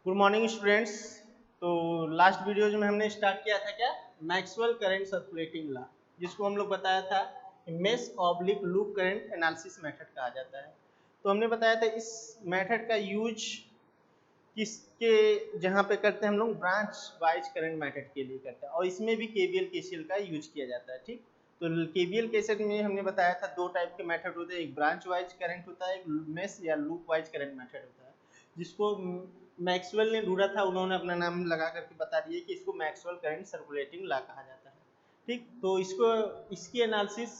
Good morning students. तो last videos में हमने स्टार्ट किया था क्या, मैक्सवेल करंट सर्कुलेटिंग लॉ, जिसको हम लोग बताया था mesh oblique loop current analysis method कहा जाता है। तो हमने बताया था इस मेथड का यूज किसके जहाँ पे करते हैं हम लोग ब्रांच वाइज करंट मेथड के लिए करते हैं, और इसमें भी केवीएल केसीएल का यूज किया जाता है। ठीक, तो केवीएल केसीएल में हमने बताया था दो टाइप के मेथड होते हैं, एक ब्रांच वाइज करंट होता है, एक मेश या लूप वाइज करंट मेथड होता है, जिसको मैक्सवेल ने ढूंढा था। उन्होंने अपना नाम लगा करके बता दिया कि इसको मैक्सवेल करंट सर्कुलेटिंग लॉ कहा जाता है। ठीक, तो इसको इसकी एनालिसिस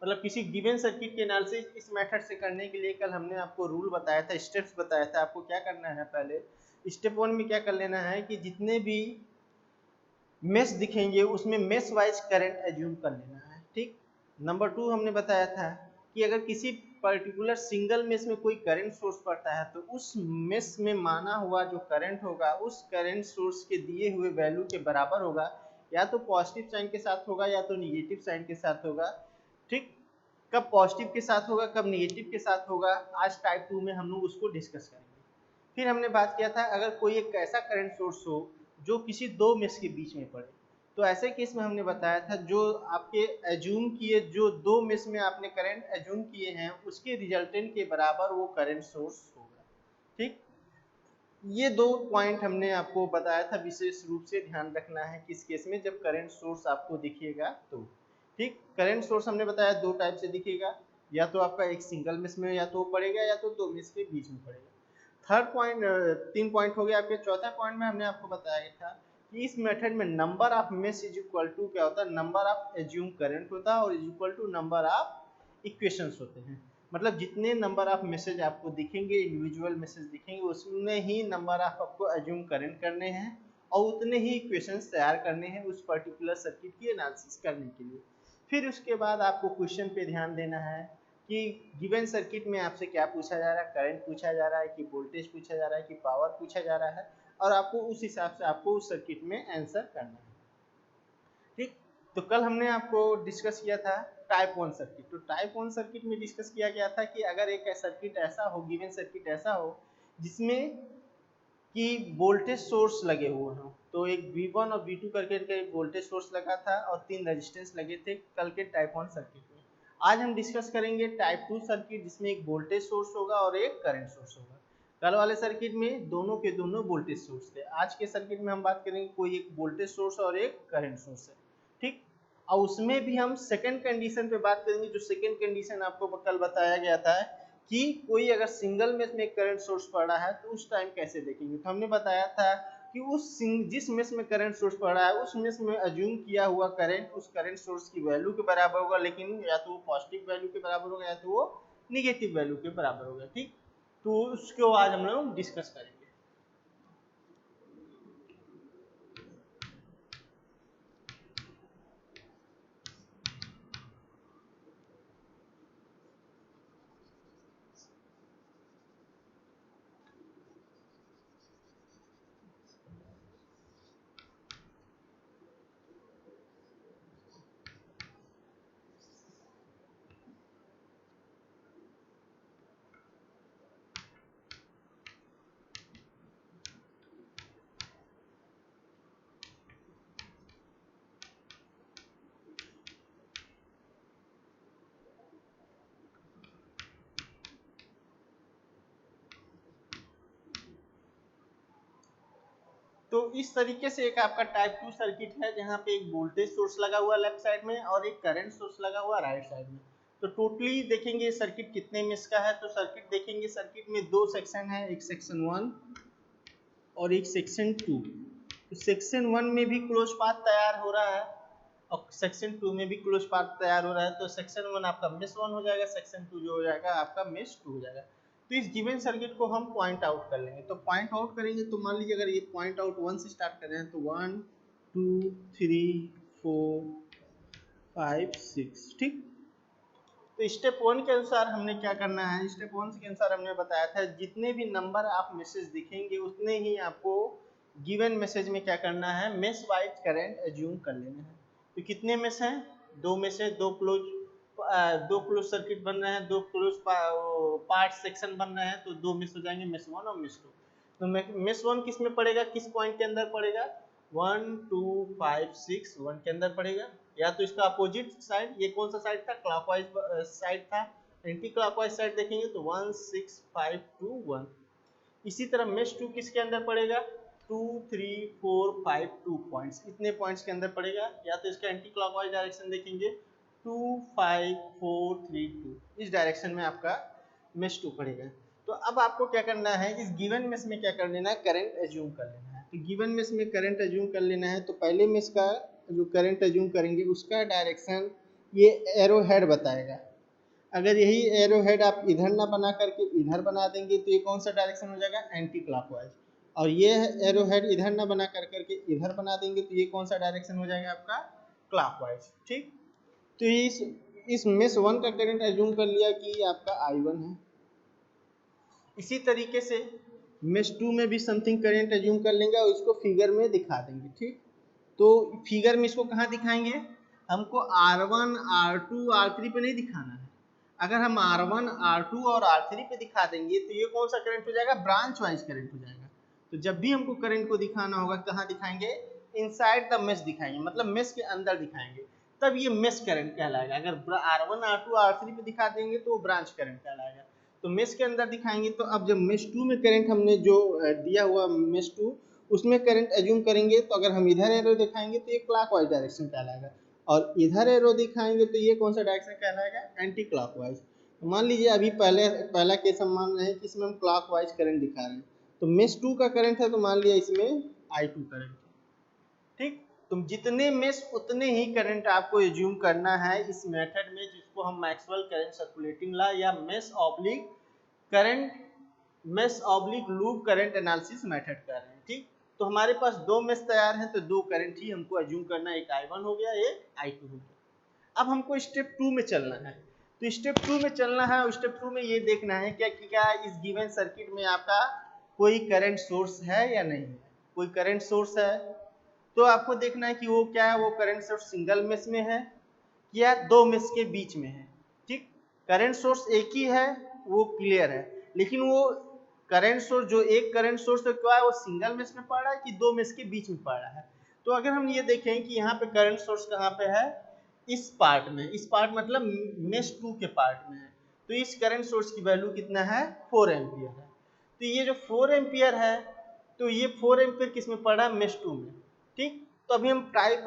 मतलब किसी गिवन सर्किट की एनालिसिस इस मेथड से करने के लिए कल हमने आपको रूल बताया था, स्टेप्स बताया था आपको क्या करना है। पहले स्टेप वन में क्या कर लेना है कि जितने भी मेश दिखेंगे उसमें मेश वाइज करंट एज्यूम कर लेना है। ठीक, नंबर टू हमने बताया था कि अगर किसी पर्टिकुलर सिंगल मेश में कोई करंट सोर्स पड़ता है तो उस मेश में माना हुआ जो करंट होगा उस करंट सोर्स के दिए हुए वैल्यू के बराबर होगा, या तो पॉजिटिव साइन के साथ होगा या तो निगेटिव साइन के साथ होगा। ठीक, कब पॉजिटिव के साथ होगा कब निगेटिव के साथ होगा, आज टाइप 2 में हम लोग उसको डिस्कस करेंगे। फिर हमने बात किया था अगर कोई एक ऐसा करंट सोर्स हो जो किसी दो मेश के बीच में पड़े, तो ऐसे केस में हमने बताया था जो आपके एज्यूम किए जो दो मेश में आपने करंट एज्यूम किए हैं उसके रिजल्टेंट के बराबर वो करंट सोर्स होगा। ठीक, ये दो पॉइंट हमने आपको बताया था, विशेष रूप से ध्यान रखना है किस केस में, जब करंट सोर्स आपको दिखेगा तो। ठीक, करंट सोर्स हमने बताया दो टाइप से दिखेगा, या तो आपका एक सिंगल मेश में या तो पड़ेगा या तो दो मेश के बीच में पड़ेगा। थर्ड पॉइंट, तीन पॉइंट हो गया आपके। चौथा पॉइंट में हमने आपको बताया था कि इस मेथड में number of mesh is equal to क्या होता है, नंबर ऑफ एज्यूम करंट होता है और is equal to number of equations होते हैं। मतलब जितने नंबर ऑफ मैसेज आपको दिखेंगे, इंडिविजुअल मैसेज दिखेंगे, उसमें ही नंबर ऑफ आपको एज्यूम करंट करने हैं और उतने ही इक्वेशंस तैयार करने हैं उस पर्टिकुलर सर्किट की एनालिसिस करने के लिए। फिर उसके बाद आपको क्वेश्चन पे ध्यान देना है कि गिवन सर्किट में आपसे क्या पूछा जा रहा है, करंट पूछा जा रहा है कि वोल्टेज पूछा जा रहा है कि पावर पूछा जा रहा है, और आपको उस हिसाब से आपको उस सर्किट में आंसर करना है। ठीक, तो कल हमने आपको डिस्कस किया था टाइप वन सर्किट। तो टाइप वन सर्किट में डिस्कस किया गया था कि अगर एक सर्किट ऐसा हो, गिवन सर्किट ऐसा हो जिसमें कि वोल्टेज सोर्स लगे हुए हों, तो एक V1 और V2 करके वोल्टेज सोर्स लगा था और तीन रेजिस्टेंस लगे थे कल के टाइप वन सर्किट में। आज हम डिस्कस करेंगे टाइप टू सर्किट जिसमें एक वोल्टेज सोर्स होगा और एक करंट सोर्स होगा। कल वाले सर्किट में दोनों के दोनों वोल्टेज सोर्स थे, आज के सर्किट में हम बात करेंगे कोई एक वोल्टेज सोर्स और एक करंट सोर्स है। ठीक, और उसमें भी हम सेकंड कंडीशन पे बात करेंगे, जो सेकंड कंडीशन आपको कल बताया गया था कि कोई अगर सिंगल मेश में करंट सोर्स पड़ रहा है तो उस टाइम कैसे देखेंगे। तो हमने बताया था कि जिस मेश में करंट सोर्स पड़ रहा है उस मेश में अज्यूम किया हुआ करंट उस करंट सोर्स की वैल्यू के बराबर होगा, लेकिन या तो वो पॉजिटिव वैल्यू के बराबर होगा या तो वो निगेटिव वैल्यू के बराबर होगा। ठीक, तो उसको आज हम लोग डिस्कस करेंगे। तो इस तरीके से एक आपका टाइप टू सर्किट है जहाँ पे एक वोल्टेज सोर्स लगा हुआ लेफ्ट साइड में और एक करंट सोर्स लगा हुआ राइट साइड में। तो टोटली देखेंगे सर्किट कितने मेश का है, तो सर्किट देखेंगे, सर्किट में दो सेक्शन है, एक सेक्शन वन और एक सेक्शन टू। तो सेक्शन वन में भी क्लोज पाथ तैयार हो रहा है और सेक्शन टू में भी क्लोज पाथ तैयार हो रहा है। तो सेक्शन वन आपका मेश वन हो जाएगा, सेक्शन टू जो हो जाएगा आपका मेश टू हो जाएगा। तो इस गिवन सर्किट को हम पॉइंट आउट कर लेंगे। तो पॉइंट आउट करेंगे तो मान लीजिए अगर ये पॉइंट आउट वन से स्टार्ट कर रहे हैं तो 1 2 3 4 5 6। ठीक, तो स्टेप वन के अनुसार हमने क्या करना है, स्टेप वन के अनुसार हमने बताया था जितने भी नंबर आप मैसेज दिखेंगे उतने ही आपको गिवन मैसेज में क्या करना है, मेश वाइज करंट एज्यूम कर लेना है। तो कितने मेश हैं, दो मेश है, दो क्लोज सर्किट बन रहे हैं, दो क्लोज पार्ट सेक्शन बन रहे हैं, तो दो मेश हो जाएंगे, मेश वन और मेश टू। तो मेश 1 किस में पड़ेगा, किस पॉइंट के अंदर पड़ेगा, 1 2 5 6 1 के अंदर पड़ेगा, या तो इसका अपोजिट साइड, ये कौन सा साइड था, क्लॉकवाइज साइड था, एंटी क्लॉकवाइज साइड देखेंगे तो 1 6 5 2 1। इसी तरह मेश 2 किसके अंदर पड़ेगा, 2 3 4 5 2 पॉइंट्स, इतने पॉइंट्स के अंदर पड़ेगा, या तो इसका एंटी क्लॉकवाइज डायरेक्शन देखेंगे 2 5 4 3 2, इस डायरेक्शन में आपका मेश 2 पड़ेगा। तो अब आपको क्या करना है, इस गिवन मेश में क्या कर लेना है, करंट एज्यूम कर लेना है। तो गिवन मेश में करंट एज्यूम कर लेना है, तो पहले मेश का जो करंट एज्यूम करेंगे उसका डायरेक्शन ये एरो हेड बताएगा। अगर यही एरो हेड आप इधर ना बना करके इधर बना देंगे तो ये कौन सा डायरेक्शन हो जाएगा, एंटी क्लॉकवाइज। और ये एरो हेड इधर ना बना करके इधर बना देंगे तो ये कौन सा डायरेक्शन हो जाएगा आपका, क्लॉकवाइज। ठीक, तो इस मेश 1 का करंट एज्यूम कर लिया कि आपका I1 है। इसी तरीके से मेश 2 में भी समथिंग करंट एज्यूम कर लेंगे और इसको फिगर में दिखा देंगे। ठीक, तो फिगर में इसको कहाँ दिखाएंगे, हमको R1 R2 R3 पे नहीं दिखाना है। अगर हम R1 R2 और R3 पे दिखा देंगे तो ये कौन सा करंट हो जाएगा, ब्रांच वाइज करंट हो जाएगा। तो जब भी हमको करंट को दिखाना होगा कहाँ दिखाएंगे, इनसाइड द मेश दिखाएंगे, मतलब मेश के अंदर दिखाएंगे, तब ये मेश करंट कहलाएगा। अगर R1 R2 R3 पे दिखा देंगे तो वो ब्रांच करंट कहलाएगा। तो मेश के अंदर दिखाएंगे, तो अब जब मेश 2 में करंट हमने जो दिया हुआ मेश 2 उसमें करंट एज्यूम करेंगे, तो अगर हम इधर एरो दिखाएंगे तो ये क्लॉकवाइज डायरेक्शन कहलाएगा, और इधर एरो दिखाएंगे तो ये कौन सा डायरेक्शन कहलाएगा, एंटी क्लॉकवाइज। तो मान लीजिए अभी पहला केस हम मान रहे हैं कि इसमें हम क्लॉकवाइज करंट दिखा रहे हैं, तो मेश 2 का करंट है तो मान लिया इसमें I2 करंट। ठीक, तो जितने मेश उतने ही करंट आपको एज्यूम करना है इस मेथड में, जिसको हम मैक्सवेल करंट सर्कुलेटिंग लॉ या mesh oblique loop current analysis method कर रहे हैं। ठीक, तो हमारे पास दो मेश तैयार हैं, तो दो करंट ही हमको एज्यूम करना है, एक I1 हो गया, एक I2 हो गया। अब हमको स्टेप 2 में चलना है। तो स्टेप 2 में चलना है, और स्टेप 2 में ये देखना है क्या इस गिवन सर्किट में आपका कोई करंट सोर्स है या नहीं है। कोई करंट सोर्स है तो आपको देखना है कि वो क्या है, वो करंट सोर्स सिंगल मेश में है या दो मेश के बीच में है। ठीक, करंट सोर्स एक ही है वो क्लियर है, लेकिन वो करंट सोर्स जो एक करंट सोर्स है क्या है, वो सिंगल मेश में पड़ रहा है कि दो मेश के बीच में पड़ रहा है। तो अगर हम ये देखें कि यहाँ पे करंट सोर्स कहाँ पे है, इस पार्ट में, इस पार्ट मतलब मेश 2 के पार्ट में है, तो इस करंट सोर्स की वैल्यू कितना है, 4 एम्पियर है। तो ये जो 4 एम्पियर है, तो ये 4 एम्पियर किस में पड़ा है, मेश 2 में। ठीक, तो अभी हम टाइप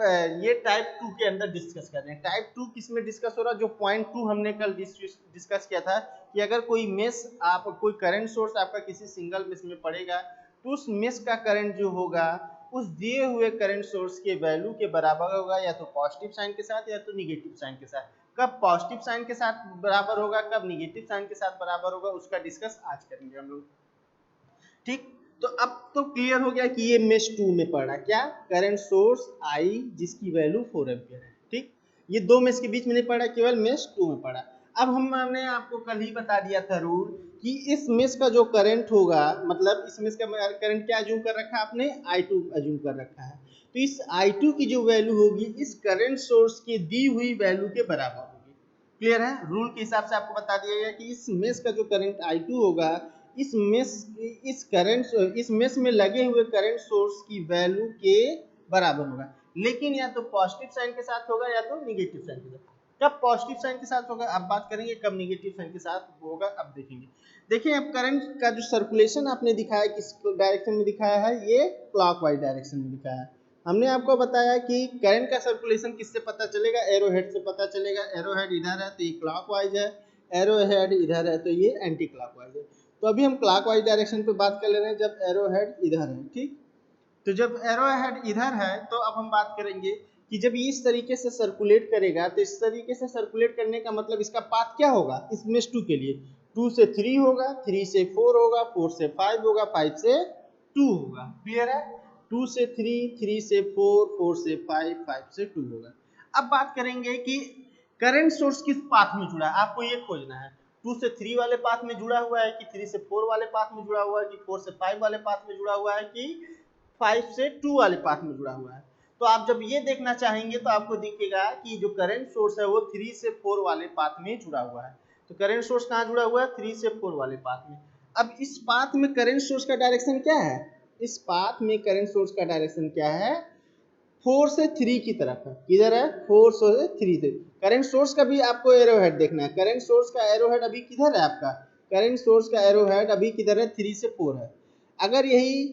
2 के अंदर डिस्कस कर रहे हैं। टाइप 2 किस में डिस्कस हो रहा है, जो पॉइंट 2 हमने कल डिस्कस किया था कि अगर कोई मेश आप कोई करंट सोर्स आपका किसी सिंगल मेश में पड़ेगा, तो उस मेश का करंट जो होगा उस दिए हुए करंट सोर्स के वैल्यू के बराबर होगा, या तो पॉजिटिव साइन के साथ या तो निगेटिव साइन के साथ। कब पॉजिटिव साइन के साथ बराबर होगा, कब निगेटिव साइन के साथ बराबर होगा, उसका डिस्कस आज करेंगे हम लोग। ठीक, तो अब तो क्लियर हो गया कि ये मेश 2 में पड़ा क्या, करंट सोर्स I जिसकी वैल्यू 4 एम्पियर है। ठीक, ये दो मेश के बीच में नहीं पड़ा, केवल मेश 2 में पड़ा। अब हमने आपको कल ही बता दिया था रूल कि इस मेश का जो करंट होगा, मतलब इस मेश का करंट क्या एज्यूम कर रखा है आपने, I2 एज्यूम कर रखा है। तो इस I2 की जो वैल्यू होगी इस करंट सोर्स की दी हुई वैल्यू के बराबर होगी। क्लियर है, रूल के हिसाब से आपको बता दिया गया कि इस मेश का जो करंट I2 होगा इस मेश में लगे हुए करंट सोर्स की वैल्यू के बराबर होगा, लेकिन या तो पॉजिटिव साइन के साथ होगा या तो निगेटिव साइन के साथ। कब पॉजिटिव साइन के साथ होगा अब बात करेंगे, कब निगेटिव साइन के साथ होगा अब देखेंगे। देखिए अब करंट का जो सर्कुलेशन आपने दिखाया किस डायरेक्शन में दिखाया है, ये क्लॉकवाइज डायरेक्शन में दिखाया है। हमने आपको बताया कि करंट का सर्कुलेशन किससे पता चलेगा, एरो हेड से पता चलेगा। एरो हेड इधर है तो ये क्लॉकवाइज है, एरो हेड इधर है तो ये एंटी क्लॉकवाइज है। तो अभी हम क्लॉकवाइज डायरेक्शन पे बात कर ले रहे हैं जब एरो हेड इधर है। ठीक, तो जब एरो हेड इधर है तो अब हम बात करेंगे कि जब ये इस तरीके से सर्कुलेट करेगा, तो इस तरीके से सर्कुलेट करने का मतलब इसका पाथ क्या होगा, इस मेश 2 के लिए 2 से 3 होगा, 3 से 4 होगा, 4 से 5 होगा, 5 से 2 होगा। क्लियर है, 2 से 3, 3 से 4, 4 से 5, 5 से 2 होगा। अब बात करेंगे कि करंट सोर्स किस पाथ में जुड़ा है, आपको ये खोजना है। 2 से 3 वाले पाथ में जुड़ा हुआ है कि 3 से 4 वाले पाथ में जुड़ा हुआ है कि 4 से 5 वाले पाथ में जुड़ा हुआ है कि 5 से 2 वाले पाथ में जुड़ा हुआ है। तो आप जब ये देखना चाहेंगे तो आपको दिखेगा कि जो करंट सोर्स है वो 3 से 4 वाले पाथ में जुड़ा हुआ है। तो करंट सोर्स कहाँ जुड़ा हुआ है, 3 से 4 वाले पाथ में। अब इस पाथ में करंट सोर्स का डायरेक्शन क्या है, इस पाथ में करंट सोर्स का डायरेक्शन क्या है, 4 से 3 की तरफ है। किधर है, 4 से 3 से। करंट सोर्स का भी आपको एरो हेड देखना है। करंट सोर्स का एरो हेड अभी किधर है आपका, करंट सोर्स का एरो हेड अभी किधर है, 3 से 4 है। अगर यही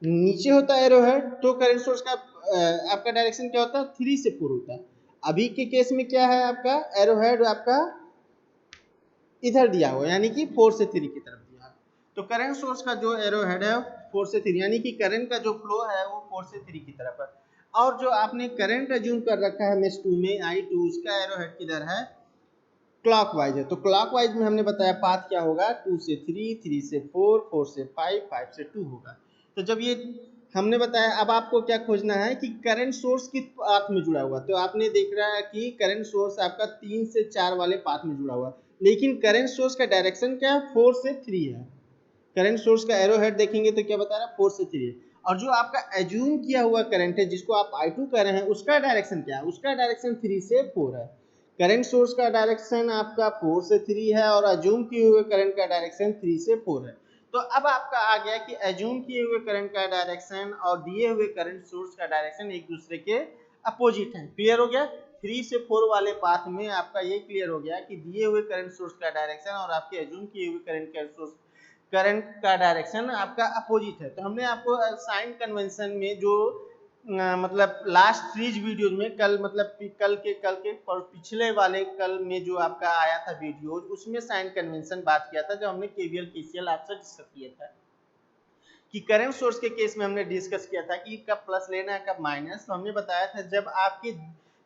नीचे होता एरो हेड तो करंट सोर्स का आपका डायरेक्शन क्या होता है, 3 से 4 होता है। अभी के केस में क्या है, आपका एरो हेड आपका इधर दिया हुआ, यानी कि 4 से 3 की तरफ दिया है। तो करंट सोर्स का जो एरो हेड है 4 से 3, यानी कि करंट का जो फ्लो है वो 4 से 3 की तरफ है। और जो आपने करंट अज्यूम कर रखा है मेश 2 में I2, उसका एरो हेड किधर है, क्लॉकवाइज है। तो क्लॉकवाइज में हमने बताया पाथ क्या होगा, 2 से 3, 3 से 4, 4 से 5, 5 से 2 होगा। तो जब ये हमने बताया, अब आपको क्या खोजना है कि करंट सोर्स किस पाथ में जुड़ा हुआ। तो आपने देख रहा है कि करंट सोर्स आपका 3 से 4 वाले पाथ में जुड़ा हुआ है, लेकिन करंट सोर्स का डायरेक्शन क्या है, 4 से 3 है। करंट सोर्स का एरो हेड देखेंगे तो क्या बता रहा है, 4 से 3 है। और जो आपका एज्यूम किया हुआ करंट है जिसको आप I2 कह रहे हैं, उसका डायरेक्शन क्या है, उसका डायरेक्शन 3 से 4 है। करंट सोर्स का डायरेक्शन आपका 4 से 3 है और एज्यूम किए हुए करंट का डायरेक्शन 3 से 4 है। तो अब आपका आ गया कि एज्यूम किए हुए करंट का डायरेक्शन और दिए हुए करंट सोर्स का डायरेक्शन एक दूसरे के अपोजिट है। क्लियर हो गया, 3 से 4 वाले पाथ में आपका ये क्लियर हो गया कि दिए हुए करंट सोर्स का डायरेक्शन और आपके एज्यूम किए हुए करंट का डायरेक्शन आपका अपोजिट है। तो हमने आपको साइन कन्वेंशन में जो मतलब लास्ट सीरीज वीडियो में कल के पिछले वाले कल में जो आपका आया था वीडियो, उसमें साइन कन्वेंशन बात किया था, जो हमने केवीएल केसीएल आपसे डिस्कस किया था कि करंट सोर्स के केस में हमने डिस्कस किया था कि कब प्लस लेना है कब माइनस। तो हमने बताया था जब आपके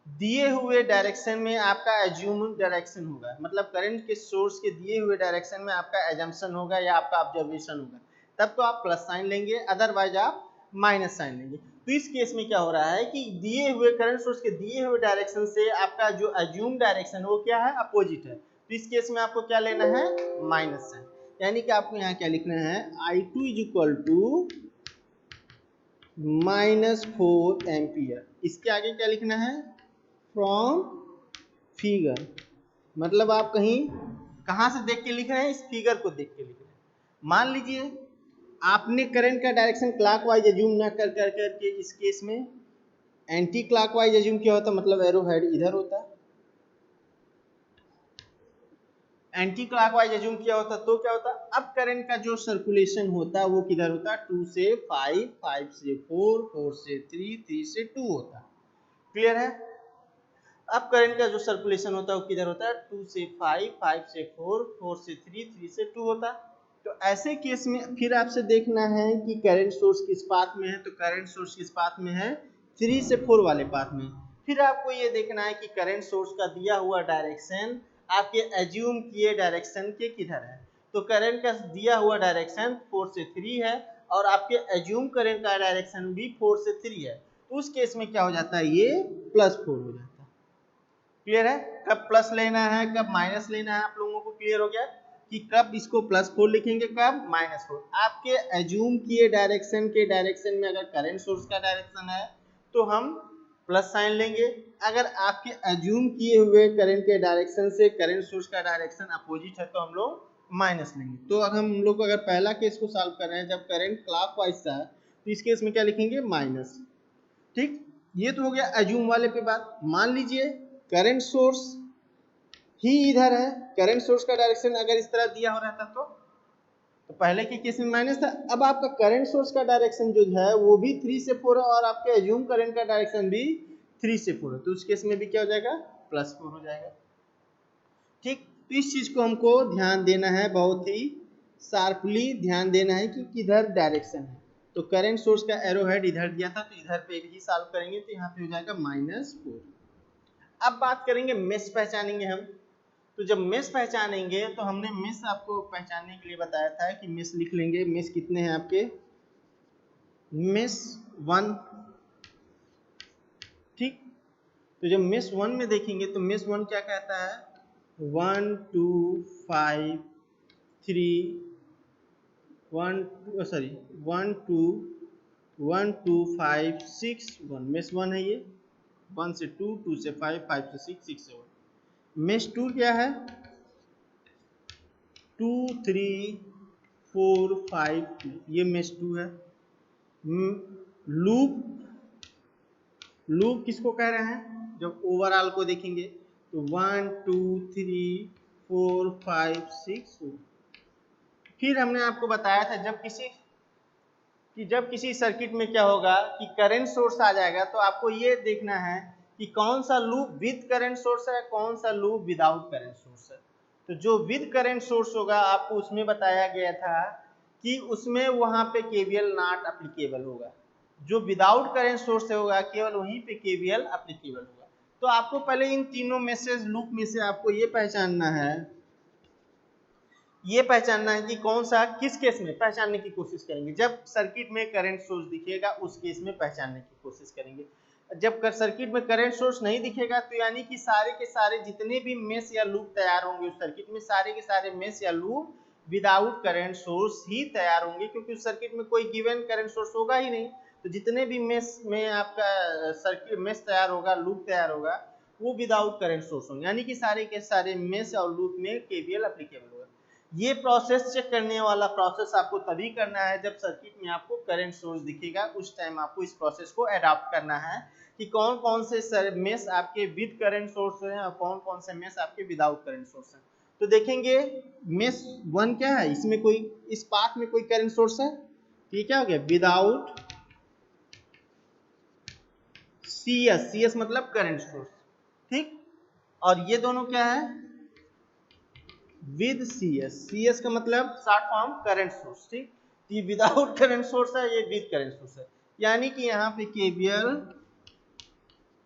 दिए हुए डायरेक्शन में आपका एज्यूम डायरेक्शन होगा, मतलब करंट के सोर्स के दिए हुए डायरेक्शन में आपका एजम्पशन होगा या आपका ऑब्जर्वेशन होगा, तब तो आप प्लस साइन लेंगे, अदरवाइज आप माइनस साइन लेंगे। तो इस केस में क्या हो रहा है कि दिए हुए करंट सोर्स के दिए हुए डायरेक्शन से आपका जो एज्यूम डायरेक्शन वो क्या है, अपोजिट है। तो इस केस में आपको क्या लेना है, माइनस साइन। यानी कि आपको यहाँ क्या लिखना है, I2 is equal to -4 ampere. इसके आगे क्या लिखना है, फ्रॉम फिगर। मतलब आप कहीं कहाँ से देख के लिख रहे हैं, इस फिगर को देख के लिख रहे हैं। मान लीजिए आपने करंट का डायरेक्शन क्लॉकवाइज एज्यूम ना कर करके इस केस में एंटी क्लॉकवाइज एज्यूम किया होता, मतलब एरो हेड इधर होता। एंटी क्लॉकवाइज एज्यूम किया होता तो क्या होता, अब करंट का जो सर्कुलेशन होता वो किधर होता, 2 से 5, 5 से 4, 4 से 3, 3 से 2 होता। क्लियर है। अब करंट का जो सर्कुलेशन होता है वो किधर होता है, 2 से 5, 5 से 4, 4 से 3, 3 से 2 होता। तो ऐसे केस में फिर आपसे देखना है कि करंट सोर्स किस पाथ में है। तो करंट सोर्स किस पाथ में है, 3 से 4 वाले पाथ में। फिर आपको ये देखना है कि करंट सोर्स का दिया हुआ डायरेक्शन आपके एज्यूम किए डायरेक्शन के किधर है। तो करंट का दिया हुआ डायरेक्शन 4 से 3 है और आपके एज्यूम करंट का डायरेक्शन भी 4 से 3 है। तो उस केस में क्या हो जाता है, ये +4 हो जाता है। क्लियर है, कब प्लस लेना है कब माइनस लेना है आप लोगों को क्लियर हो गया कि कब इसको +4 लिखेंगे कब -4। आपके एज्यूम किए डायरेक्शन के डायरेक्शन में अगर करंट सोर्स का डायरेक्शन है तो हम प्लस साइन लेंगे, अगर आपके एज्यूम किए हुए करंट के डायरेक्शन से करंट सोर्स का डायरेक्शन अपोजिट है तो हम लोग माइनस लेंगे। तो अगर हम लोग अगर पहला केस को सॉल्व कर रहे हैं जब करंट क्लॉकवाइज था तो इस केस में क्या लिखेंगे, माइनस। ठीक, ये तो हो गया एज्यूम वाले पे बात। मान लीजिए करंट सोर्स ही इधर है, करंट सोर्स का डायरेक्शन अगर इस तरह दिया हो रहता तो पहले के केस में माइनस था। अब आपका करंट सोर्स का डायरेक्शन जो है वो भी 3 से 4 है और आपके एज्यूम करंट का डायरेक्शन भी 3 से 4 है। तो उस केस में भी क्या हो जाएगा, +4 हो जाएगा। ठीक, तो इस चीज को हमको ध्यान देना है, बहुत ही शार्पली ध्यान देना है कि किधर डायरेक्शन है। तो करंट सोर्स का एरो हेड इधर दिया था तो इधर पे ही सॉल्व करेंगे तो यहाँ पे हो जाएगा -4। अब बात करेंगे मेश पहचानेंगे हम। तो जब मेश पहचानेंगे तो हमने मेश आपको पहचानने के लिए बताया था कि मेश लिख लेंगे। मेश कितने हैं आपके, मेश 1। ठीक, तो जब मेश 1 में देखेंगे तो मेश 1 क्या कहता है, 1 2 5 3 1 सॉरी 1 2 1 2 5 6 1, मेश 1 है ये। 1 से 2, 2 से 5, 5 से 6, 6 से 1। मेश 2 क्या है, 2 3 4 5 2, ये मेश 2 है। लूप किसको कह रहे हैं? जब ओवरऑल को देखेंगे तो 1 2 3 4 5 6। फिर हमने आपको बताया था जब किसी सर्किट में क्या होगा कि करंट सोर्स आ जाएगा, तो आपको ये देखना है कि कौन सा लूप विद करंट सोर्स है, कौन सा लूप विदाउट करंट सोर्स है। तो जो विद करंट सोर्स होगा आपको उसमें बताया गया था कि उसमें वहां पे केवीएल नॉट एप्लीकेबल होगा। जो विदाउट करंट सोर्स होगा केवल वहीं पे केवीएल एप्लीकेबल होगा। तो आपको पहले इन तीनों में से लूप में से आपको ये पहचानना है कि कौन सा किस केस में पहचानने की कोशिश करेंगे। जब सर्किट में करंट सोर्स दिखेगा उस केस में पहचानने की कोशिश करेंगे। जब सर्किट में करंट सोर्स नहीं दिखेगा तो यानी कि सारे के सारे जितने भी मेश या लूप तैयार होंगे उस सर्किट में, सारे के सारे मेश या लूप विदाउट करंट सोर्स ही तैयार होंगे, क्योंकि उस सर्किट में कोई गिवन करंट सोर्स होगा ही नहीं। तो जितने भी मेश में आपका सर्किट मेश तैयार होगा, लूप तैयार होगा, वो विदाउट करंट सोर्स होंगे, यानी कि सारे के सारे मेश और लूप में केवीएल एप्लीकेबल होगा। ये प्रोसेस चेक करने वाला प्रोसेस आपको तभी करना है जब सर्किट में आपको करंट सोर्स दिखेगा। उस टाइम आपको इस प्रोसेस को अडॉप्ट करना है कि कौन कौन से मेश आपके विद करंट सोर्स हैं और कौन कौन से मेश आपके विदाउट करंट सोर्स हैं। तो देखेंगे मेश 1 क्या है, इसमें कोई इस पाथ में कोई करंट सोर्स है, ये क्या हो गया विदाउट CS मतलब करंट सोर्स, ठीक। और ये दोनों क्या है विद CS का मतलब शॉर्ट फॉर्म करंट सोर्स, ठीक। ये विदाउट करंट सोर्स है, ये विद करंट सोर्स है, यानी कि यहाँ पे केवीएल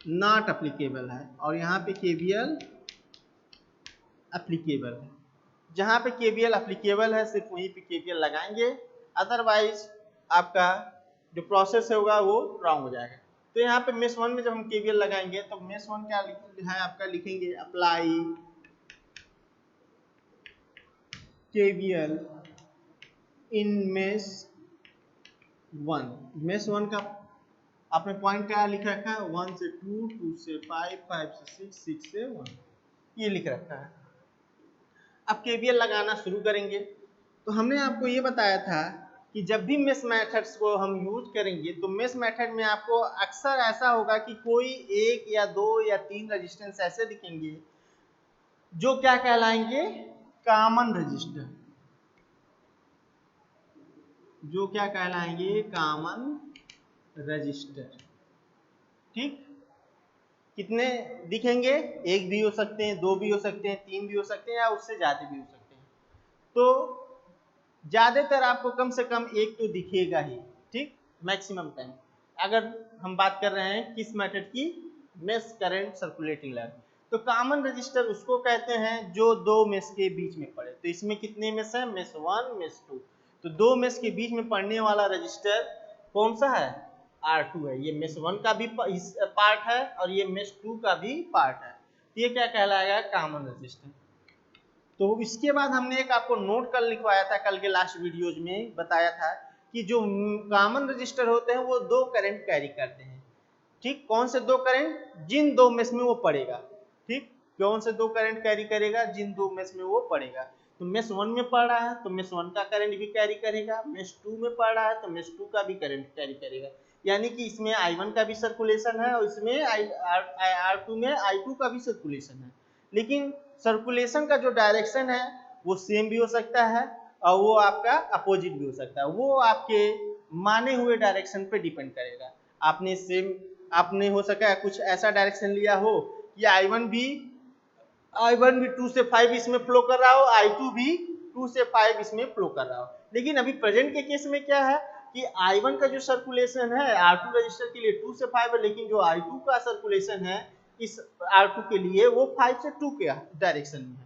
नॉट एप्लीकेबल है और यहाँ पे केवीएल एप्लीकेबल है। जहाँ पे केवीएल एप्लीकेबल है सिर्फ वहीं पे केवीएल लगाएंगे, अदरवाइज आपका जो प्रोसेस होगा वो रॉन्ग हो जाएगा। तो यहाँ पे मेश 1 में जब हम केवीएल लगाएंगे तो मेश 1 क्या है आपका, लिखेंगे अप्लाई केवीएल इन मेश 1। मेश 1 का आपने पॉइंट क्या लिख रखा है, 1 से 2, 2 से 5, 5 से 6, 6 से 1, ये लिख रखा है। अब केवीएल लगाना शुरू करेंगे। तो हमने आपको ये बताया था कि जब भी मेश मेथड्स को हम यूज करेंगे तो मेश मेथड में आपको अक्सर ऐसा होगा कि कोई 1 या 2 या 3 रेजिस्टेंस ऐसे दिखेंगे जो क्या कहलाएंगे कॉमन रजिस्टर, जो क्या कहलाएंगे कॉमन रजिस्टर, ठीक। कितने दिखेंगे, 1 भी हो सकते हैं, 2 भी हो सकते हैं, 3 भी हो सकते हैं या उससे ज्यादा भी हो सकते हैं। तो ज्यादातर आपको कम से कम 1 तो दिखेगा ही, ठीक, मैक्सिमम टाइम। अगर हम बात कर रहे हैं किस मेथड की, मेश करंट सर्कुलेटिंग लाइन, तो कॉमन रजिस्टर उसको कहते हैं जो 2 मेश के बीच में पड़े। तो इसमें कितने मेश है, मेश 1 मेश 2, तो 2 मेश के बीच में पड़ने वाला रजिस्टर कौन सा है, R2 है। ये मेश 1 का भी पार्ट है और ये मेश 2 का भी पार्ट है, तो ये क्या कहलाएगा कॉमन रजिस्टर। तो इसके बाद हमने एक आपको नोट कल लिखवाया था, कल के लास्ट वीडियोज में बताया था कि जो कॉमन रजिस्टर होते हैं वो 2 करंट कैरी करते हैं, ठीक। कौन से 2 करंट, जिन 2 मेश में वो पड़ेगा, ठीक। कौन से 2 करंट कैरी करेगा, जिन 2 मेश में वो पड़ेगा। तो मेश 1 में पड़ रहा है तो मेश 1 का करंट भी कैरी करेगा, मेश 2 में पड़ रहा है तो मेश 2 का भी करंट कैरी करेगा। यानी कि इसमें I1 का भी सर्कुलेशन है और इसमें R2 में I2 का भी सर्कुलेशन है, लेकिन सर्कुलेशन का जो डायरेक्शन है वो सेम भी हो सकता है और वो आपका अपोजिट भी हो सकता है, वो आपके माने हुए डायरेक्शन पे डिपेंड करेगा। आपने हो सका है कुछ ऐसा डायरेक्शन लिया हो कि I1 भी 2 से 5 इसमें फ्लो कर रहा हो, I2 भी 2 से 5 इसमें फ्लो कर रहा हो। लेकिन अभी प्रेजेंट के केस में क्या है कि I1 का जो सर्कुलेशन है R2 रजिस्टर के लिए 2 से 5 है, लेकिन जो I2 का सर्कुलेशन है इस R2 के लिए वो 5 से 2 के डायरेक्शन में है,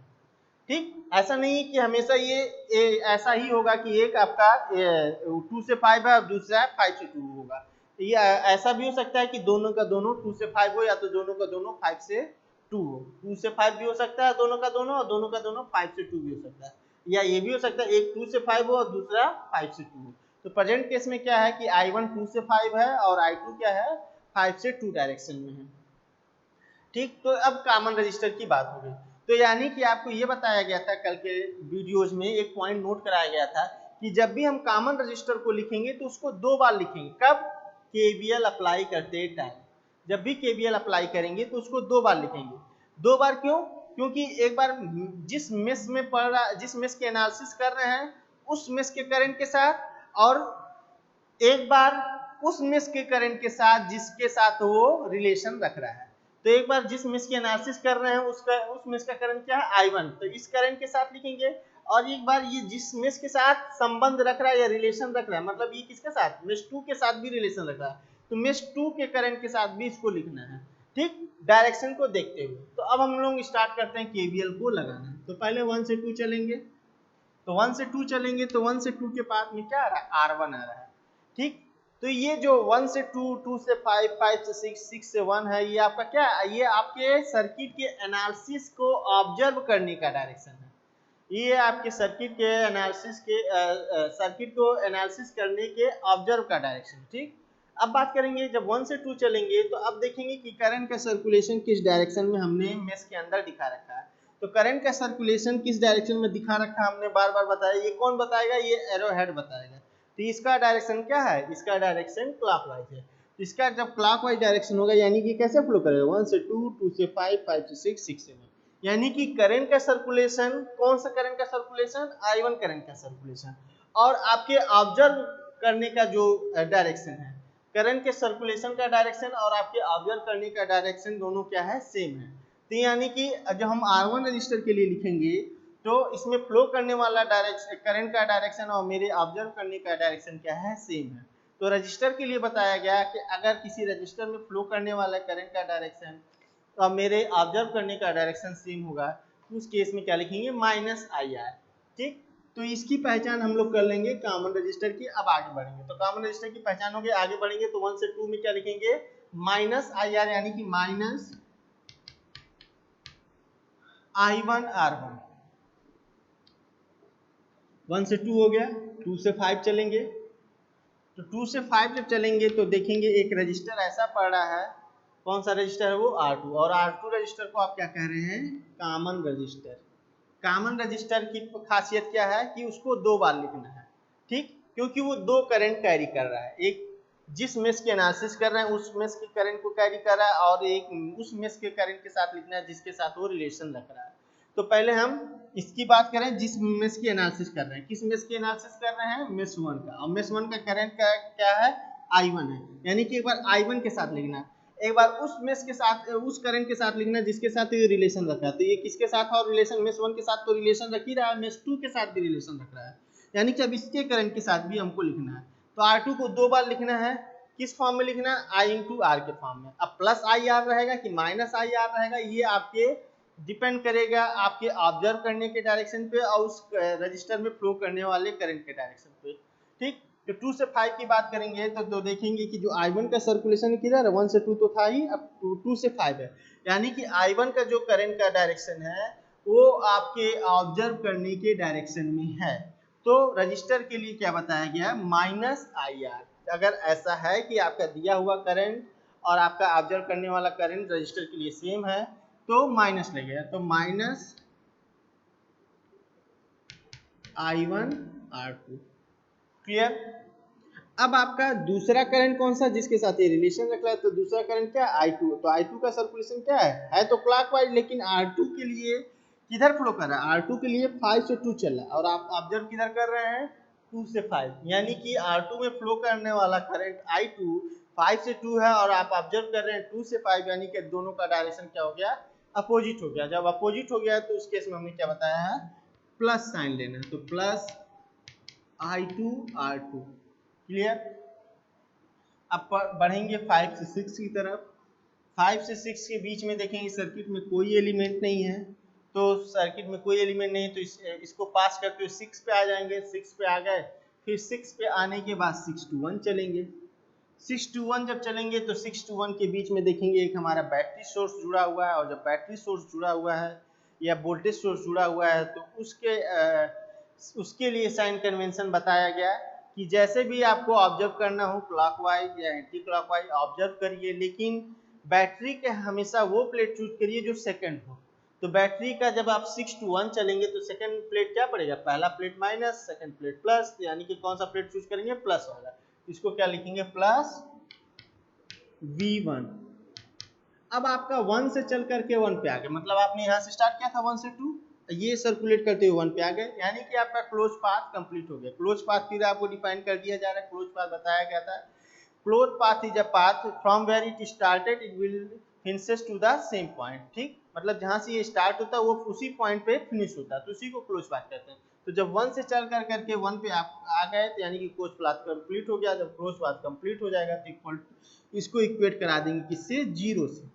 ठीक। ऐसा नहीं कि हमेशा ये ऐसा ही होगा कि एक आपका 2 से 5 है और दूसरा 5 से 2 होगा। ये ऐसा भी हो सकता है कि दोनों का दोनों 2 से 5 हो या तो दोनों का दोनों 5 से 2 हो। 2 से 5 भी हो सकता है दोनों का दोनों, और दोनों का दोनों 5 से 2 भी हो सकता है, या ये भी हो सकता है एक 2 से 5 हो और दूसरा 5 से 2 हो। तो प्रेजेंट केस में क्या है कि I1 2 से 5 है और I2 क्या है 5 से 2 डायरेक्शन में है, ठीक। तो अब कॉमन रजिस्टर की बात हो गई। तो यानी कि आपको ये बताया गया था कल के वीडियोज में, एक पॉइंट नोट कराया गया था कि जब भी हम कॉमन रजिस्टर को लिखेंगे तो उसको 2 बार लिखेंगे। कब? केवीएल अप्लाई करते टाइम। जब भी केवीएल अप्लाई करेंगे तो उसको 2 बार लिखेंगे। 2 बार क्यों? क्योंकि एक बार जिस मेश में पढ़ रहा, जिस मेश के एनालिसिस कर रहे हैं उस मेश के करंट के साथ, और एक बार उस मेश के करंट के साथ जिसके साथ वो रिलेशन रख रहा है। तो एक बार जिस मेश की एनालिसिस कर रहे हैं उस मेश का करंट क्या है? I1, तो इस करंट के साथ लिखेंगे। और एक बार ये जिस मेश के साथ संबंध रख रहा है या रिलेशन रख रहा है, मतलब ये किसके साथ? मेश 2 के साथ भी रिलेशन रख रहा है, तो मेश 2 के करंट के साथ भी इसको लिखना है। ठीक, डायरेक्शन को देखते हुए। तो अब हम लोग स्टार्ट करते हैं केवीएल को लगाना। तो पहले 1 से 2 चलेंगे, तो 1 से 2 चलेंगे तो 1 से 2 के पास में क्या आ रहा है? R1 आ रहा है। ठीक, तो ये जो 1 से 2, 2 से 5, 5 से 6, 6 से 1 है, ये आपका क्या है? ये आपके सर्किट के एनालिसिस को ऑब्जर्व करने का डायरेक्शन है। ये आपके सर्किट के एनालिसिस के सर्किट को एनालिसिस करने के ऑब्जर्व का डायरेक्शन। ठीक, अब बात करेंगे जब 1 से 2 चलेंगे तो अब देखेंगे कि करंट का सर्कुलेशन किस डायरेक्शन में हमने मेश के अंदर दिखा रखा है। तो करंट का सर्कुलेशन किस डायरेक्शन में दिखा रखा है हमने बार बार बताया। ये कौन बताएगा? ये एरो हेड बताएगा। तो इसका डायरेक्शन क्या है? इसका डायरेक्शन क्लॉकवाइज है। तो इसका जब क्लॉकवाइज डायरेक्शन होगा यानी कि कैसे फ्लो करेगा? 1 से 2, 2 से 5, 5 से 6, 6 से 1, यानी कि करंट का सर्कुलेशन, कौन सा करंट का सर्कुलेशन? I1 करंट का सर्कुलेशन। और आपके ऑब्जर्व करने का जो डायरेक्शन है, करंट के सर्कुलेशन का डायरेक्शन और आपके ऑब्जर्व करने का डायरेक्शन दोनों क्या है? सेम है। तो यानी कि जब हम R1 रजिस्टर के लिए लिखेंगे तो इसमें फ्लो करने वाला डायरेक्शन, करंट का डायरेक्शन और मेरे ऑब्जर्व करने का डायरेक्शन क्या है? सेम है। तो रजिस्टर के लिए बताया गया कि अगर किसी रजिस्टर में फ्लो करने वाला करंट का डायरेक्शन और मेरे ऑब्जर्व करने का डायरेक्शन सेम होगा तो उस केस में क्या लिखेंगे? -IR। ठीक, तो इसकी पहचान हम लोग कर लेंगे कॉमन रजिस्टर की। अब आगे बढ़ेंगे तो कॉमन रजिस्टर की पहचान हो गई। आगे बढ़ेंगे तो 1 से 2 में क्या लिखेंगे? -IR, यानी कि -I1R1। 1 से 2 हो गया। 2 से 5 चलेंगे तो 2 से 5 जब चलेंगे तो देखेंगे एक रजिस्टर ऐसा पड़ रहा है। कौन सा रजिस्टर है वो? R2। और R2 रजिस्टर को आप क्या कह रहे हैं? Common register. कॉमन रजिस्टर की खासियत क्या है? कि उसको 2 बार लिखना है। ठीक, क्योंकि वो 2 करंट कैरी कर रहा है। एक जिस मेश के एनालिसिस कर रहे हैं उस मेश के करंट को कैरी कर रहा है, और एक उस मेश के करंट के साथ लिखना है जिसके साथ वो रिलेशन रख रहा है। तो पहले हम इसकी बात करें जिस मेश की एनालिसिस कर रहे हैं। किस मेश की एनालिसिस कर रहे हैं? मेश 1 का। और मेश 1 का करंट का क्या है? I1 है। यानी कि एक बार I1 के साथ लिखना, एक बार उस मेश के साथ, उस करंट के साथ लिखना जिसके साथ ये रिलेशन रखा है। तो ये किसके साथ और रिलेशन? मेश 1 के साथ तो रिलेशन रख ही रहा है, मेश 2 के साथ भी रिलेशन रख रहा है। यानी कि अब इसके करंट के साथ भी हमको लिखना है। तो R2 को 2 बार लिखना है। किस फॉर्म में लिखना है? I into R के फॉर्म में। अब +IR रहेगा कि -IR रहेगा, ये आपके डिपेंड करेगा आपके ऑब्जर्व करने के डायरेक्शन पे और उस रजिस्टर में फ्लो करने वाले करंट के डायरेक्शन पे। ठीक, तो 2 से 5 की बात करेंगे तो देखेंगे कि जो I1 का सर्कुलेशन किधर है? 1 से 2 तो था ही, अब 2 से 5 है। यानी कि I1 का जो करंट का डायरेक्शन है वो आपके ऑब्जर्व करने के डायरेक्शन में है। तो रजिस्टर के लिए क्या बताया गया? -IR। अगर ऐसा है कि आपका दिया हुआ करंट और आपका ऑब्जर्व करने वाला करंट रजिस्टर के लिए सेम है तो माइनस लगेगा। तो -I1R2। क्लियर? अब आपका दूसरा करंट कौन सा जिसके साथ ये रिलेशन रख रहा है? तो दूसरा करंट क्या है? I2। तो I2 का सर्कुलेशन क्या है तो क्लॉकवाइज, लेकिन R2 के लिए किधर फ्लो कर रहा है? R2 के लिए 5 से 2 चल रहा है, और आप ऑब्जर्व किधर कर रहे हैं? 2 से 5। यानी कि R2 में फ्लो करने वाला करंट I2 5 से 2 है, और आप ऑब्जर्व कर रहे हैं 2 से 5, यानी कि दोनों का डायरेक्शन क्या हो गया? अपोजिट हो गया। जब अपोजिट हो गया तो उस केस में हमने क्या बताया है? प्लस साइन लेना। तो +I2R2। क्लियर? अब बढ़ेंगे 5 से 6 की तरफ। 5 से 6 के बीच में देखेंगे सर्किट में कोई एलिमेंट नहीं है। तो सर्किट में कोई एलिमेंट नहीं तो इसको पास करके 6 पे आ जाएंगे। 6 पे आ गए, फिर 6 पे आने के बाद 6 to 1 चलेंगे। 6 to 1 जब चलेंगे तो 6 to 1 के बीच में देखेंगे एक हमारा बैटरी सोर्स जुड़ा हुआ है, और जब बैटरी सोर्स जुड़ा हुआ है या वोल्टेज सोर्स जुड़ा हुआ है तो उसके लिए साइन कन्वेंशन बताया गया कि जैसे भी आपको ऑब्जर्व करना हो क्लॉकवाइज या एंटी क्लॉकवाइज ऑब्जर्व करिए, लेकिन बैटरी के हमेशा वो प्लेट चूज करिए जो सेकंड हो। तो बैटरी का जब आप 6 to 1 चलेंगे तो सेकंड प्लेट क्या पड़ेगा, पहला plate minus second plate plus, यानी कि कौन सा प्लेट चूज करेंगे, प्लस वाला। इसको क्या लिखेंगे, प्लस V1। अब आपका 1 से चल करके 1 पे आ गए, मतलब आपने यहाँ से स्टार्ट किया था 1 से 2, ये सर्कुलेट करते हुए 1 पे आ गए, यानी कि आपका क्लोज पाथ कंप्लीट हो गया। क्लोज पाथ फिर आपको डिफाइन कर दिया जा रहा है, क्लोज पाथ बताया गया था, close path is a path from where it started it will finishes to the same point. ठीक, मतलब जहां से ये स्टार्ट होता है वो उसी पॉइंट पे फिनिश होता है, तो उसी को क्लोज पाथ कहते हैं। तो जब 1 से चल कर करके 1 पे आप आ गए तो यानी कि क्लोज पाथ कंप्लीट हो गया। जब क्लोज पाथ कंप्लीट हो जाएगा तो इक्वल इसको इक्वेट करा देंगे किससे, 0 से।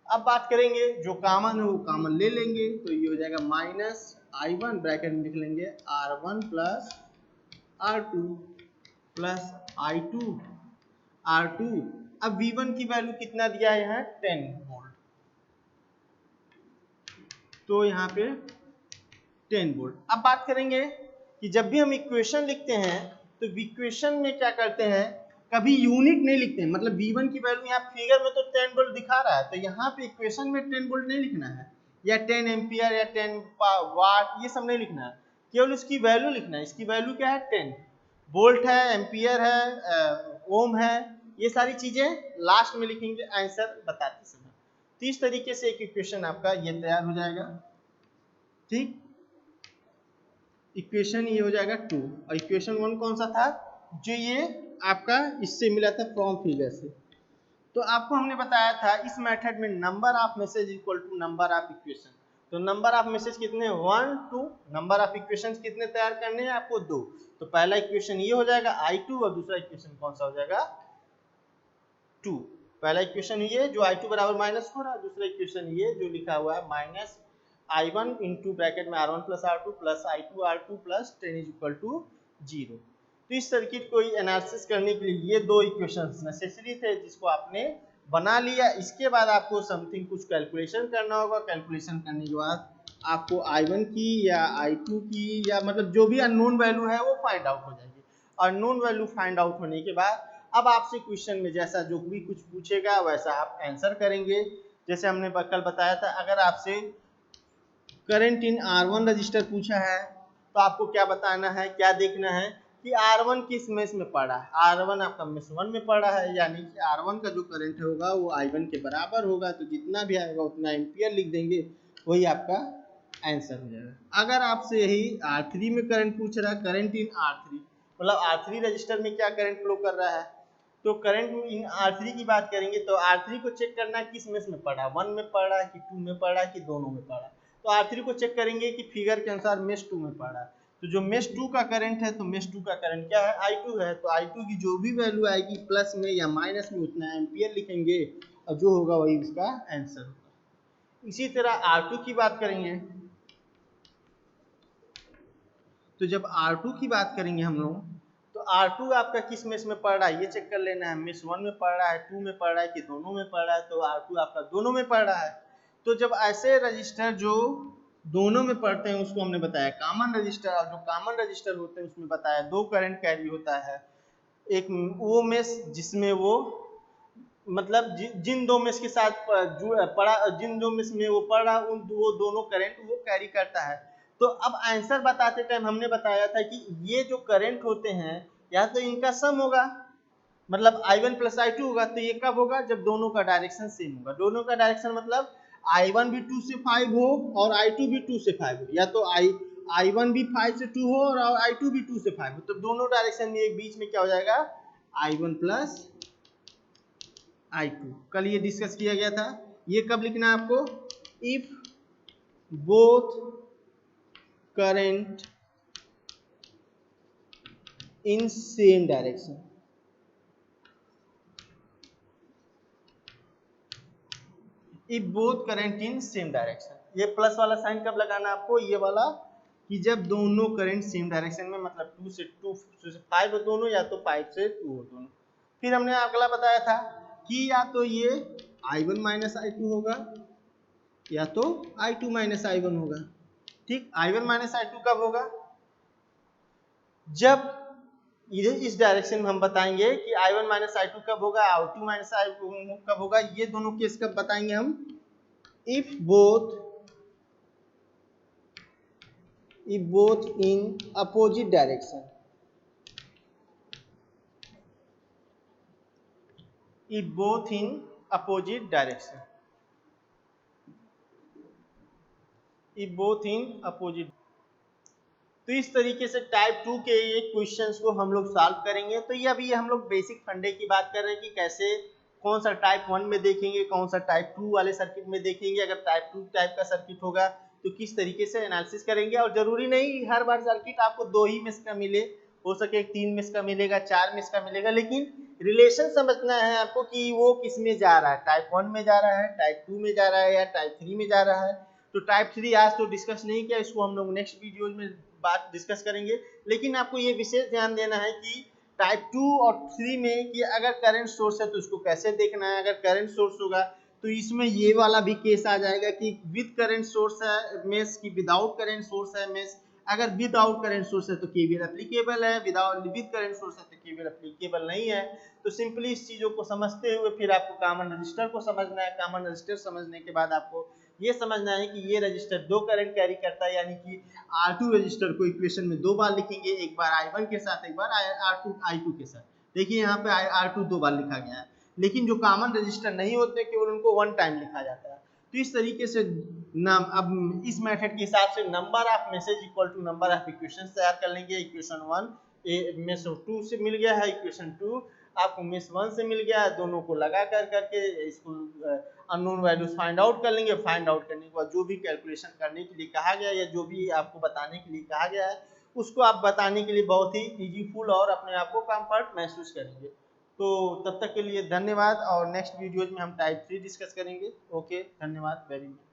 अब बात करेंगे जो कॉमन है वो कॉमन ले लेंगे, तो ये हो जाएगा माइनस I1 ब्रैकेट में लिख लेंगे R1 plus R2 plus I2 R2। अब V1 की वैल्यू कितना दिया है यहाँ, 10 वोल्ट, तो यहाँ पे 10 वोल्ट। अब बात करेंगे कि जब भी हम इक्वेशन लिखते हैं तो इक्वेशन में क्या करते हैं, कभी यूनिट नहीं लिखते हैं। मतलब V1 की वैल्यू यहाँ फिगर में तो 10 वोल्ट दिखा रहा है, तो यहाँ पे इक्वेशन में 10 वोल्ट नहीं लिखना है, या 10 एम्पियर या 10 वाट, ये सब नहीं लिखना है, केवल उसकी वैल्यू लिखना है। इसकी वैल्यू क्या है, 10 वोल्ट है, एम्पियर है, ओम है, ये सारी चीजें लास्ट में लिखेंगे आंसर बताते समय। तो इस तरीके से एक इक्वेशन आपका ये तैयार हो जाएगा। ठीक, इक्वेशन ये हो जाएगा 2, और इक्वेशन 1 कौन सा था, जो ये आपका इससे मिला था फ्रॉम फिगर से। तो आपको हमने बताया था इस मेथड में number of meshes equal to number of equation. तो नंबर ऑफ मैसेज कितने, 1 2, नंबर ऑफ इक्वेशन कितने तैयार करने हैं आपको, 2। तो पहला इक्वेशन ये हो जाएगा I2, और दूसरा इक्वेशन कौन सा हो जाएगा, 2। पहला इक्वेशन ये जो I2 बराबर माइनस हो रहा है, दूसरा इक्वेशन ये जो लिखा हुआ है माइनस I1 इंटू ब्रैकेट में R1 plus R2 plus I2 R2 plus 10 is equal to 0। तो इस सर्किट को एनालिसिस करने के लिए ये दो इक्वेशंस नेसेसरी थे, जिसको आपने बना लिया। इसके बाद आपको समथिंग कुछ कैलकुलेशन करना होगा। कैलकुलेशन करने के बाद आपको I1 की या I2 की या मतलब जो भी अननोन वैल्यू है वो फाइंड आउट हो जाएगी। अननोन वैल्यू फाइंड आउट होने के बाद अब आपसे क्वेश्चन में जैसा जो भी कुछ पूछेगा वैसा आप आंसर करेंगे। जैसे हमने कल बताया था, अगर आपसे करंट इन R1 रजिस्टर पूछा है तो आपको क्या बताना है, क्या देखना है कि R1 किस मेश में पड़ा है। R1 आपका मेश 1 में पड़ा है, यानी कि R1 का जो करंट होगा वो I1 के बराबर होगा, तो जितना भी आएगा उतना एम्पियर लिख देंगे, वही आपका आंसर हो जाएगा। अगर आपसे यही R3 में करंट पूछ रहा है, करंट इन R3 मतलब R3 रजिस्टर में क्या करंट फ्लो कर रहा है, तो करंट इन R3 की बात करेंगे तो R3 को चेक करना है किस मेश में पड़ा है, 1 में पड़ा है कि 2 में पड़ा है कि दोनों में पड़ा है। तो R3 को चेक करेंगे कि फिगर के अनुसार मेश 2 में पड़ा है, तो जो मेश 2 का करंट है तो मेश 2 का करंट क्या है, I2 है, तो I2 की जो भी वैल्यू आएगी प्लस में या माइनस में उतना एम्पियर लिखेंगे, और जो होगा वही उसका आंसर होगा। इसी तरह R2 की बात करेंगे, तो जब R2 की बात करेंगे हम लोग, तो R2 आपका किस मेश में पड़ रहा है ये चेक कर लेना है, मेश 1 में पड़ रहा है, 2 में पड़ रहा है कि दोनों में पड़ रहा है, तो R2 आपका दोनों में पड़ रहा है। तो जब ऐसे रजिस्टर जो दोनों में पड़ते हैं उसको हमने बताया कॉमन रजिस्टर, और जो कॉमन रजिस्टर होते हैं उसमें बताया दो करंट कैरी होता है। एक वो मेश जिसमें वो मतलब जिन दो मेश के साथ पड़ा, जिन दो मेश में वो पड़ रहा उन वो दोनों करंट वो कैरी करता है। तो अब आंसर बताते टाइम हमने बताया था कि ये जो करंट होते हैं या तो इनका सम होगा, मतलब I1 प्लस I2 होगा, तो ये कब होगा, जब दोनों का डायरेक्शन सेम होगा। दोनों का डायरेक्शन मतलब I1 भी 2 से 5 हो और I2 भी 2 से 5 हो, या तो I1 भी 5 से 2 हो और I2 भी 2 से 5 हो, तो दोनों डायरेक्शन में एक बीच में क्या हो जाएगा, I1 प्लस I2। कल ये डिस्कस किया गया था। ये कब लिखना है आपको, if both current in same direction, if both current in same direction. ये प्लस वाला साइन कब लगाना आपको, ये वाला, कि जब दोनों करंट सेम डायरेक्शन में, मतलब 2 से 5 हो दोनों, या तो 5 से 2 हो दोनों। फिर हमने अगला बताया था कि या तो ये I1 माइनस I2 होगा या तो I2 माइनस I1 होगा। ठीक, I1 माइनस I2 कब होगा, जब इस डायरेक्शन में हम बताएंगे कि I1 माइनस I2 कब होगा, I2 माइनस I2 कब होगा, ये दोनों केस कब बताएंगे हम, if both if both in opposite direction. If both in opposite direction. If both in opposite. तो इस तरीके से टाइप 2 के ये क्वेश्चंस को हम लोग सॉल्व करेंगे। तो ये अभी हम लोग बेसिक फंडे की बात कर रहे हैं कि कैसे कौन सा टाइप 1 में देखेंगे, कौन सा टाइप 2 वाले सर्किट में देखेंगे, अगर टाइप 2 टाइप का सर्किट होगा तो किस तरीके से एनालिसिस करेंगे। और जरूरी नहीं हर बार सर्किट आपको 2 ही मेष का मिले, हो सके 3 मेष का मिलेगा, 4 मेष का मिलेगा, लेकिन रिलेशन समझना है आपको कि वो किस में जा रहा है, टाइप 1 में जा रहा है, टाइप 2 में जा रहा है या टाइप 3 में जा रहा है। तो टाइप 3 आज तो डिस्कस नहीं किया, इसको हम लोग नेक्स्ट वीडियो में बात डिस्कस करेंगे। लेकिन आपको ये विशेष ध्यान देना है कि टाइप 2 और 3 में कि अगर करंट सोर्स है तो उसको कैसे देखना है। अगर करंट सोर्स होगा तो इसमें ये वाला भी केस आ जाएगा कि विद करंट सोर्स है मेष की विदाउट करंट सोर्स है मेष। अगर विदाउट करंट सोर्स है तो केवीएल एप्लीकेबल है, विद करंट सोर्स है तो केवीएल एप्लीकेबल नहीं है। तो सिंपली इस चीजों को समझते हुए फिर आपको कॉमन रजिस्टर को समझना है। कॉमन रजिस्टर समझने के बाद आपको ये समझना है कि ये रजिस्टर 2 करंट कैरी करता है, यानी कि R2 रजिस्टर को इक्वेशन में 2 बार लिखेंगे, एक बार I1 के साथ, एक बार I2 के साथ। देखिए यहाँ पे R2 2 बार लिखा गया है, लेकिन जो कॉमन रजिस्टर नहीं होते केवल उनको 1 टाइम लिखा जाता है। तो इस तरीके से नाम अब इस मेथड के हिसाब से number of meshes equal to number of equation तैयार कर लेंगे। इक्वेशन 1 मेष 2 से मिल गया है, इक्वेशन 2 आपको मेष 1 से मिल गया है, दोनों को लगा कर करके इसको अननोन वैल्यूज फाइंड आउट कर लेंगे। फाइंड आउट करने के बाद जो भी कैलकुलेशन करने के लिए कहा गया या जो भी आपको बताने के लिए कहा गया है उसको आप बताने के लिए बहुत ही ईजीफुल और अपने आप को कंफर्ट महसूस करेंगे। तो तब तक के लिए धन्यवाद, और नेक्स्ट वीडियोज में हम टाइप 3 डिस्कस करेंगे। ओके, धन्यवाद वेरी मच।